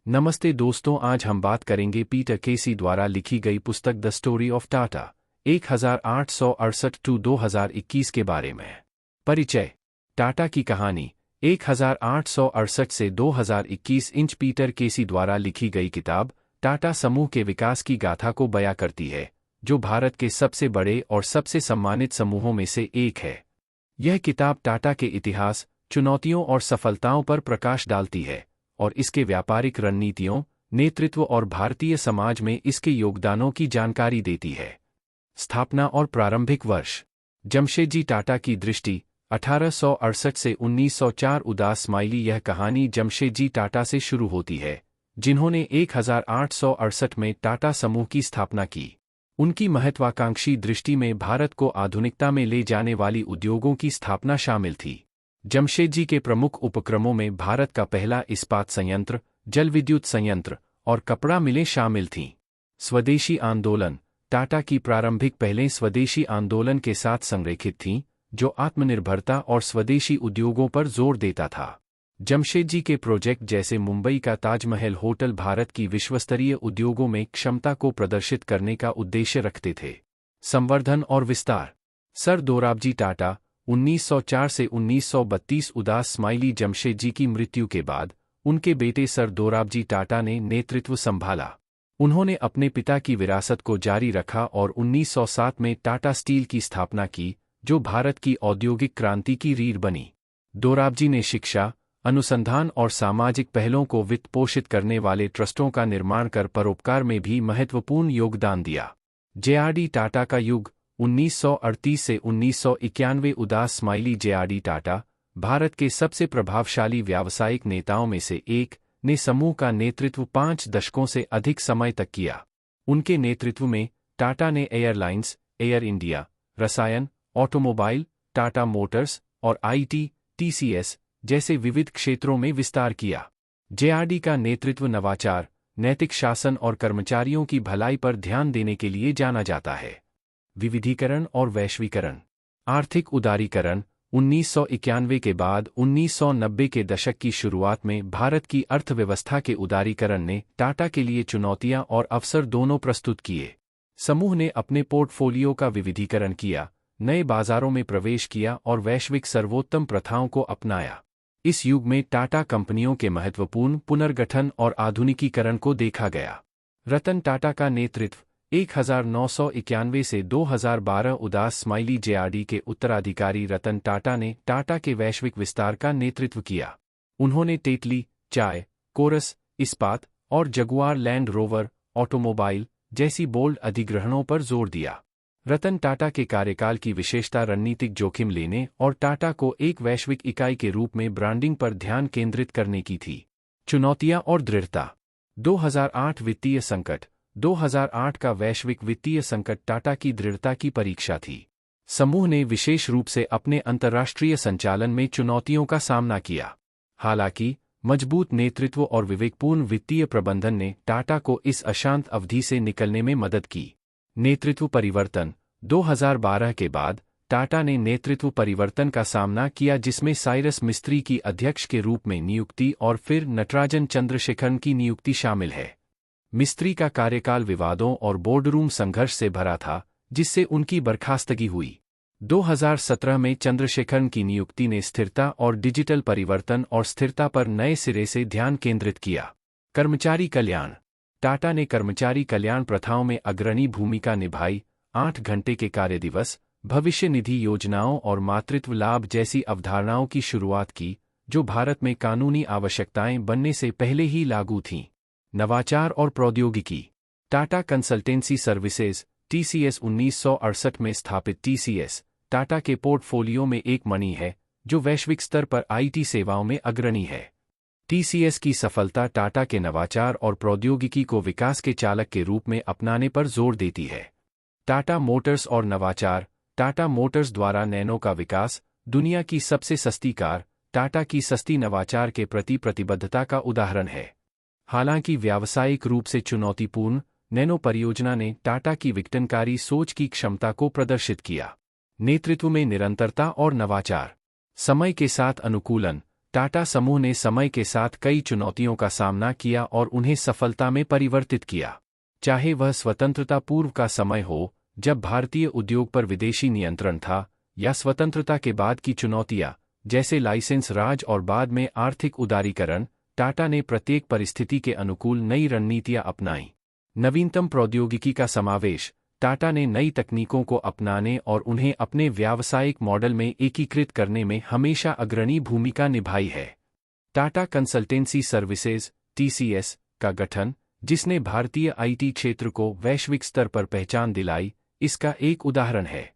नमस्ते दोस्तों, आज हम बात करेंगे पीटर केसी द्वारा लिखी गई पुस्तक द स्टोरी ऑफ टाटा 1868-2021 के बारे में। परिचय। टाटा की कहानी 1868 से 2021 इंच पीटर केसी द्वारा लिखी गई किताब टाटा समूह के विकास की गाथा को बयां करती है, जो भारत के सबसे बड़े और सबसे सम्मानित समूहों में से एक है। यह किताब टाटा के इतिहास, चुनौतियों और सफलताओं पर प्रकाश डालती है और इसके व्यापारिक रणनीतियों, नेतृत्व और भारतीय समाज में इसके योगदानों की जानकारी देती है। स्थापना और प्रारंभिक वर्ष। जमशेदजी टाटा की दृष्टि 1868 से 1904 उदास स्माइली। यह कहानी जमशेदजी टाटा से शुरू होती है, जिन्होंने 1868 में टाटा समूह की स्थापना की। उनकी महत्वाकांक्षी दृष्टि में भारत को आधुनिकता में ले जाने वाली उद्योगों की स्थापना शामिल थी। जमशेदजी के प्रमुख उपक्रमों में भारत का पहला इस्पात संयंत्र, जल विद्युत संयंत्र और कपड़ा मिलें शामिल थीं। स्वदेशी आंदोलन। टाटा की प्रारंभिक पहलें स्वदेशी आंदोलन के साथ संरेखित थीं, जो आत्मनिर्भरता और स्वदेशी उद्योगों पर जोर देता था। जमशेदजी के प्रोजेक्ट जैसे मुंबई का ताजमहल होटल भारत की विश्वस्तरीय उद्योगों में क्षमता को प्रदर्शित करने का उद्देश्य रखते थे। संवर्धन और विस्तार। सर दोराबजी टाटा 1904 से 1932 उदास स्माइली। जमशेदजी की मृत्यु के बाद उनके बेटे सर दोराबजी टाटा ने नेतृत्व संभाला। उन्होंने अपने पिता की विरासत को जारी रखा और 1907 में टाटा स्टील की स्थापना की, जो भारत की औद्योगिक क्रांति की रीढ़ बनी। दोराबजी ने शिक्षा, अनुसंधान और सामाजिक पहलों को वित्त पोषित करने वाले ट्रस्टों का निर्माण कर परोपकार में भी महत्वपूर्ण योगदान दिया। जेआरडी टाटा का युग 1938 से 1991 उदास स्माइली। जेआरडी टाटा, भारत के सबसे प्रभावशाली व्यावसायिक नेताओं में से एक, ने समूह का नेतृत्व 5 दशकों से अधिक समय तक किया। उनके नेतृत्व में टाटा ने एयरलाइंस, एयर इंडिया, रसायन, ऑटोमोबाइल, टाटा मोटर्स और आईटी, टीसीएस जैसे विविध क्षेत्रों में विस्तार किया। जेआरडी का नेतृत्व नवाचार, नैतिक शासन और कर्मचारियों की भलाई पर ध्यान देने के लिए जाना जाता है। विविधीकरण और वैश्वीकरण। आर्थिक उदारीकरण। 1991 के बाद 1990 के दशक की शुरुआत में भारत की अर्थव्यवस्था के उदारीकरण ने टाटा के लिए चुनौतियां और अवसर दोनों प्रस्तुत किए। समूह ने अपने पोर्टफोलियो का विविधीकरण किया, नए बाजारों में प्रवेश किया और वैश्विक सर्वोत्तम प्रथाओं को अपनाया। इस युग में टाटा कंपनियों के महत्वपूर्ण पुनर्गठन और आधुनिकीकरण को देखा गया। रतन टाटा का नेतृत्व 1991 से 2012 उदास स्माइली। जेआरडी के उत्तराधिकारी रतन टाटा ने टाटा के वैश्विक विस्तार का नेतृत्व किया। उन्होंने टेटली, चाय, कोरस, इस्पात और जगुआर लैंड रोवर ऑटोमोबाइल जैसी बोल्ड अधिग्रहणों पर जोर दिया। रतन टाटा के कार्यकाल की विशेषता रणनीतिक जोखिम लेने और टाटा को एक वैश्विक इकाई के रूप में ब्रांडिंग पर ध्यान केंद्रित करने की थी। चुनौतियां और दृढ़ता। 2008 वित्तीय संकट। 2008 का वैश्विक वित्तीय संकट टाटा की दृढ़ता की परीक्षा थी। समूह ने विशेष रूप से अपने अंतर्राष्ट्रीय संचालन में चुनौतियों का सामना किया। हालांकि, मजबूत नेतृत्व और विवेकपूर्ण वित्तीय प्रबंधन ने टाटा को इस अशांत अवधि से निकलने में मदद की। नेतृत्व परिवर्तन। 2012 के बाद टाटा ने नेतृत्व परिवर्तन का सामना किया, जिसमें साइरस मिस्त्री की अध्यक्ष के रूप में नियुक्ति और फिर नटराजन चंद्रशेखरन की नियुक्ति शामिल है। मिस्त्री का कार्यकाल विवादों और बोर्डरूम संघर्ष से भरा था, जिससे उनकी बर्खास्तगी हुई। 2017 में चंद्रशेखरन की नियुक्ति ने स्थिरता और डिजिटल परिवर्तन और स्थिरता पर नए सिरे से ध्यान केंद्रित किया। कर्मचारी कल्याण। टाटा ने कर्मचारी कल्याण प्रथाओं में अग्रणी भूमिका निभाई। 8 घंटे के कार्यदिवस, भविष्य निधि योजनाओं और मातृत्व लाभ जैसी अवधारणाओं की शुरुआत की, जो भारत में कानूनी आवश्यकताएं बनने से पहले ही लागू थीं। नवाचार और प्रौद्योगिकी। टाटा कंसल्टेंसी सर्विसेज, टीसीएस 1968 में स्थापित टीसीएस, टाटा के पोर्टफोलियो में एक मणि है, जो वैश्विक स्तर पर आईटी सेवाओं में अग्रणी है। टीसीएस की सफलता टाटा के नवाचार और प्रौद्योगिकी को विकास के चालक के रूप में अपनाने पर जोर देती है। टाटा मोटर्स और नवाचार। टाटा मोटर्स द्वारा नैनो का विकास, दुनिया की सबसे सस्ती कार, टाटा की सस्ती नवाचार के प्रति प्रतिबद्धता का उदाहरण है। हालांकि व्यावसायिक रूप से चुनौतीपूर्ण, नैनो परियोजना ने टाटा की विघटनकारी सोच की क्षमता को प्रदर्शित किया। नेतृत्व में निरंतरता और नवाचार। समय के साथ अनुकूलन। टाटा समूह ने समय के साथ कई चुनौतियों का सामना किया और उन्हें सफलता में परिवर्तित किया। चाहे वह स्वतंत्रता पूर्व का समय हो, जब भारतीय उद्योग पर विदेशी नियंत्रण था, या स्वतंत्रता के बाद की चुनौतियां, जैसे लाइसेंस राज और बाद में आर्थिक उदारीकरण, टाटा ने प्रत्येक परिस्थिति के अनुकूल नई रणनीतियां अपनाईं। नवीनतम प्रौद्योगिकी का समावेश, टाटा ने नई तकनीकों को अपनाने और उन्हें अपने व्यावसायिक मॉडल में एकीकृत करने में हमेशा अग्रणी भूमिका निभाई है। टाटा कंसल्टेंसी सर्विसेज (TCS) का गठन, जिसने भारतीय IT क्षेत्र को वैश्विक स्तर पर पहचान दिलाई, इसका एक उदाहरण है।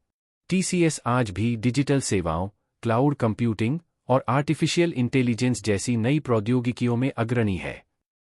TCS आज भी डिजिटल सेवाओं, क्लाउड कंप्यूटिंग और आर्टिफिशियल इंटेलिजेंस जैसी नई प्रौद्योगिकियों में अग्रणी है।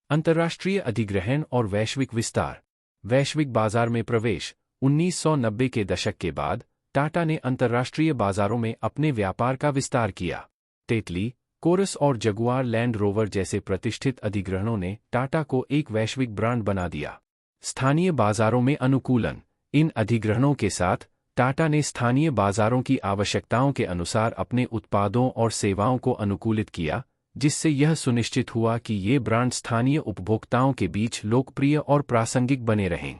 अंतर्राष्ट्रीय अधिग्रहण और वैश्विक विस्तार। वैश्विक बाजार में प्रवेश। 1990 के दशक के बाद टाटा ने अंतर्राष्ट्रीय बाजारों में अपने व्यापार का विस्तार किया। टेटली, कोरस और जगुआर लैंड रोवर जैसे प्रतिष्ठित अधिग्रहणों ने टाटा को एक वैश्विक ब्रांड बना दिया। स्थानीय बाजारों में अनुकूलन। इन अधिग्रहणों के साथ टाटा ने स्थानीय बाजारों की आवश्यकताओं के अनुसार अपने उत्पादों और सेवाओं को अनुकूलित किया, जिससे यह सुनिश्चित हुआ कि ये ब्रांड स्थानीय उपभोक्ताओं के बीच लोकप्रिय और प्रासंगिक बने रहें।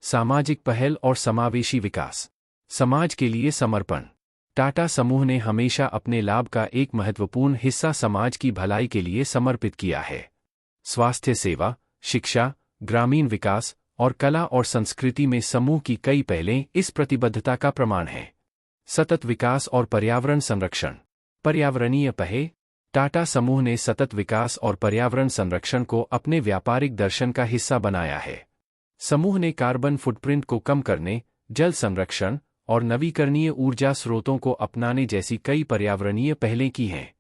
सामाजिक पहल और समावेशी विकास। समाज के लिए समर्पण। टाटा समूह ने हमेशा अपने लाभ का एक महत्वपूर्ण हिस्सा समाज की भलाई के लिए समर्पित किया है। स्वास्थ्य सेवा, शिक्षा, ग्रामीण विकास और कला और संस्कृति में समूह की कई पहलें इस प्रतिबद्धता का प्रमाण हैं। सतत विकास और पर्यावरण संरक्षण। पर्यावरणीय पहल। टाटा समूह ने सतत विकास और पर्यावरण संरक्षण को अपने व्यापारिक दर्शन का हिस्सा बनाया है। समूह ने कार्बन फुटप्रिंट को कम करने, जल संरक्षण और नवीकरणीय ऊर्जा स्रोतों को अपनाने जैसी कई पर्यावरणीय पहलें की हैं।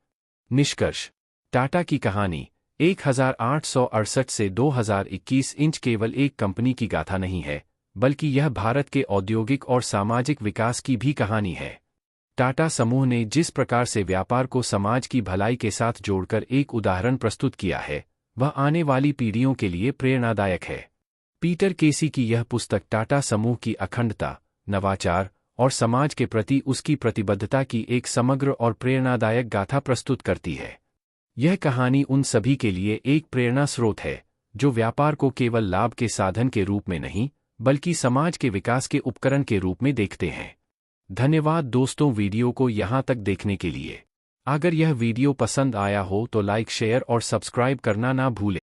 निष्कर्ष। टाटा की कहानी 1868 से 2021 इंच केवल एक कंपनी की गाथा नहीं है, बल्कि यह भारत के औद्योगिक और सामाजिक विकास की भी कहानी है। टाटा समूह ने जिस प्रकार से व्यापार को समाज की भलाई के साथ जोड़कर एक उदाहरण प्रस्तुत किया है, वह आने वाली पीढ़ियों के लिए प्रेरणादायक है। पीटर केसी की यह पुस्तक टाटा समूह की अखंडता, नवाचार और समाज के प्रति उसकी प्रतिबद्धता की एक समग्र और प्रेरणादायक गाथा प्रस्तुत करती है। यह कहानी उन सभी के लिए एक प्रेरणा स्रोत है, जो व्यापार को केवल लाभ के साधन के रूप में नहीं, बल्कि समाज के विकास के उपकरण के रूप में देखते हैं। धन्यवाद दोस्तों, वीडियो को यहाँ तक देखने के लिए। अगर यह वीडियो पसंद आया हो तो लाइक, शेयर और सब्सक्राइब करना ना भूलें।